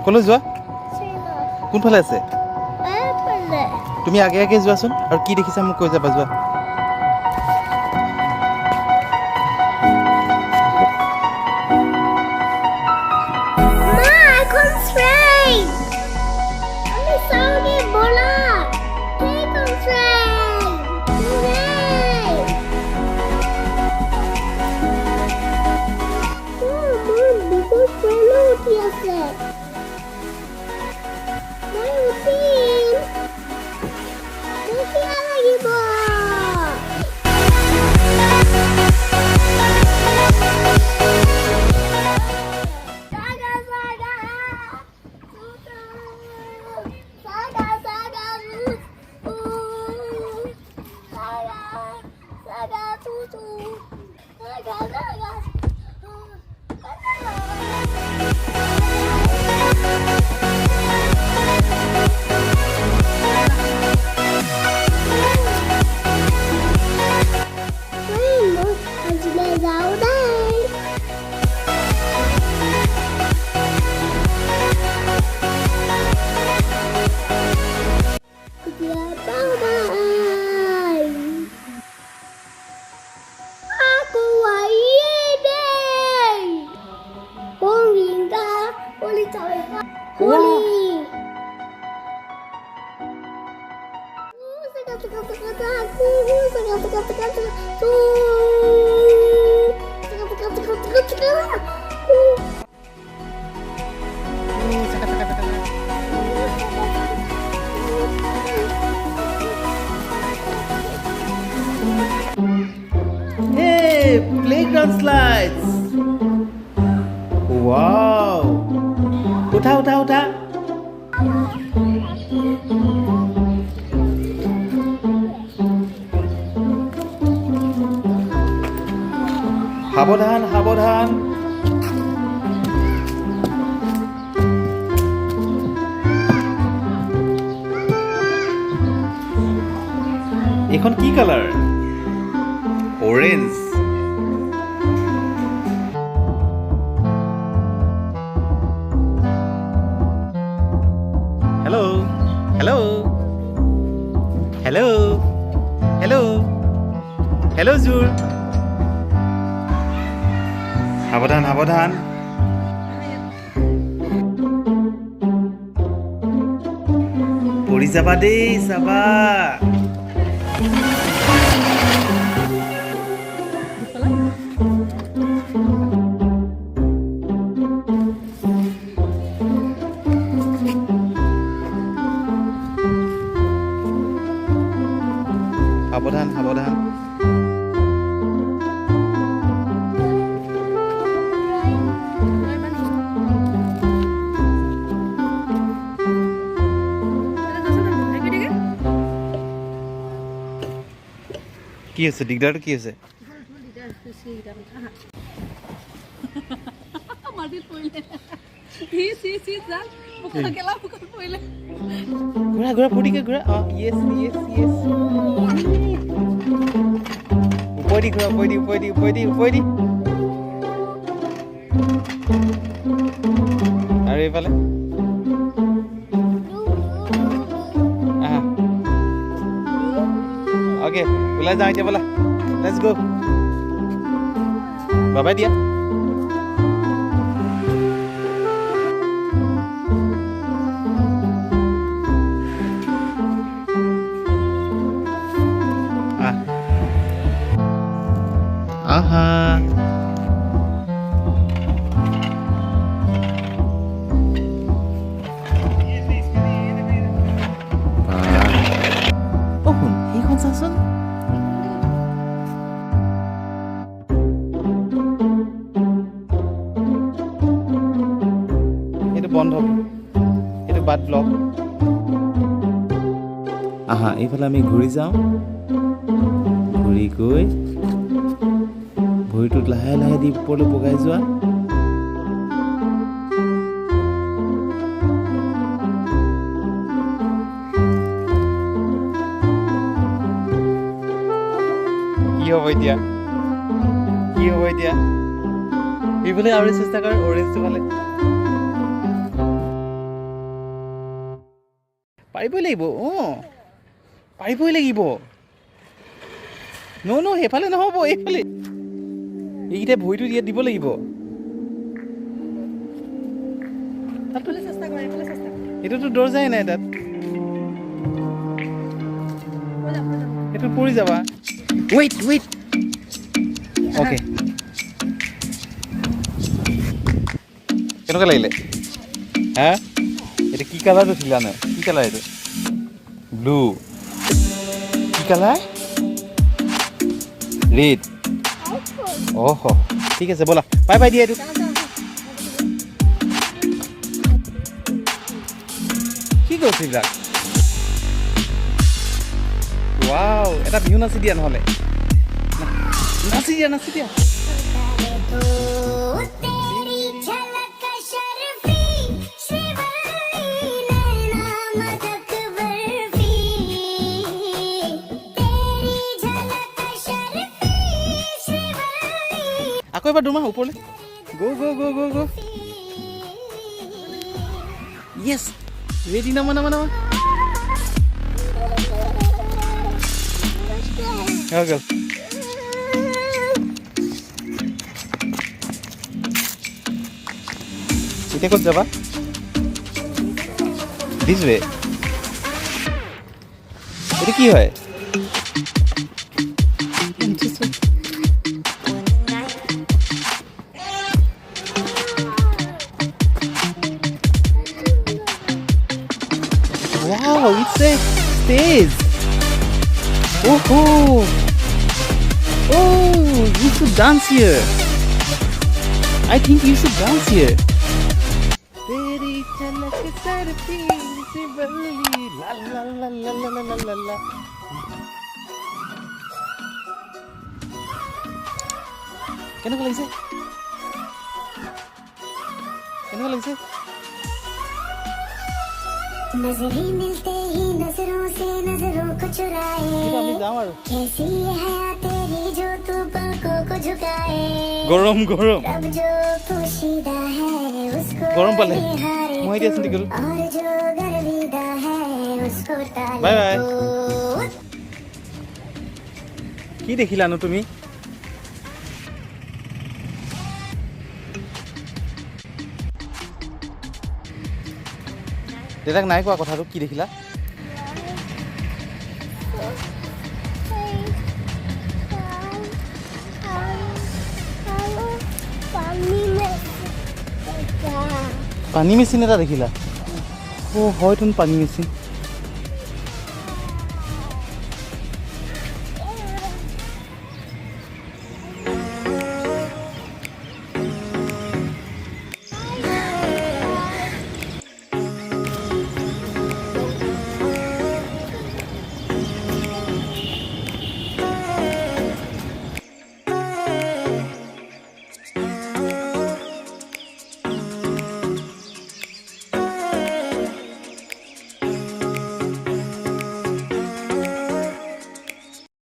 কলৈ যোৱা কোনফালে আছে তুমি আগে আগে যোৱাচোন আৰু কি দেখিছা মোক কৈ যাবা যোৱা Hey, playground slides. Wow. Uta. সাবধান এখন কি কালাৰ অৰেঞ্জ হেল্ল' জুৰ সাবধান পৰি যাবা দেই চাবা সাবধান কি আছে দিগদাৰটো কি আছে ঘূৰা ফুটিকে ঘূৰা য়েছ উপৰি ঘূৰা উপৰি আৰু এইফালে ওকে ওলাই যাওঁ এতিয়া ব'লা লেটছ গো বাবাই দিয়া আহা সেইখন চাচোন এইটো বন্ধ এইটো বাদ ব্লক আহা এইফালে আমি ঘূৰি যাওঁ ঘূৰি গৈ ভৰিটোত লাহে দি ওপৰলৈ বগাই যোৱা কি হ'ব এতিয়া এইফালে আৰু চেষ্টা কৰ অৰেঞ্জটো ফালে পাৰিবই লাগিব অঁ পাৰিবই লাগিব ন সেইফালে নহ'ব এইফালে এইকেইটা ভৰিটো ইয়াত দিব লাগিব এইটোতো দৰ্জাই নাই তাত এইটো পৰি যাবা ৱেইট অ'কে কেনেকুৱা লাগিলে হা এইটো কি কালাৰটো ছিলা নে কি কালাৰ এইটো ব্লু কি কালাৰ ৰেড অহ ঠিক আছে ব'লা বাই দিয়া এইটো কি কৈছে এইবিলাক ৱাও এটা বিহু নাচি দিয়া নহ'লে নাচি দিয়া আকৌ এবাৰ দুমাহ ওপৰলৈ গো য়েছ ৰেডি নামা হৈ গ'ল এতিয়া ক'ত যাবা দিছ ৱে এইটো কি হয় Wow, it's a stage. Oh, you should dance here. I think you should dance here. Teri chalak sarfi se balli la la la la la la la la. কেনেকুৱা লাগিছে नजरें मिलते ही नजरों से नजरों को चुराए कैसी है तेरी जो तू पलकों को झुकाए गरम अब जो पोशीदा है उसको गरम पाले निहारे মই এতিয়া চিন্তা কৰো और जो गर्विदा है उसको टाले बाय কি দেখিলানো তুমি দেউতাক নাই কোৱা কথাটো কি দেখিলা পানী মেচিন এটা দেখিলা অ' হয় তুমি পানী মেচিন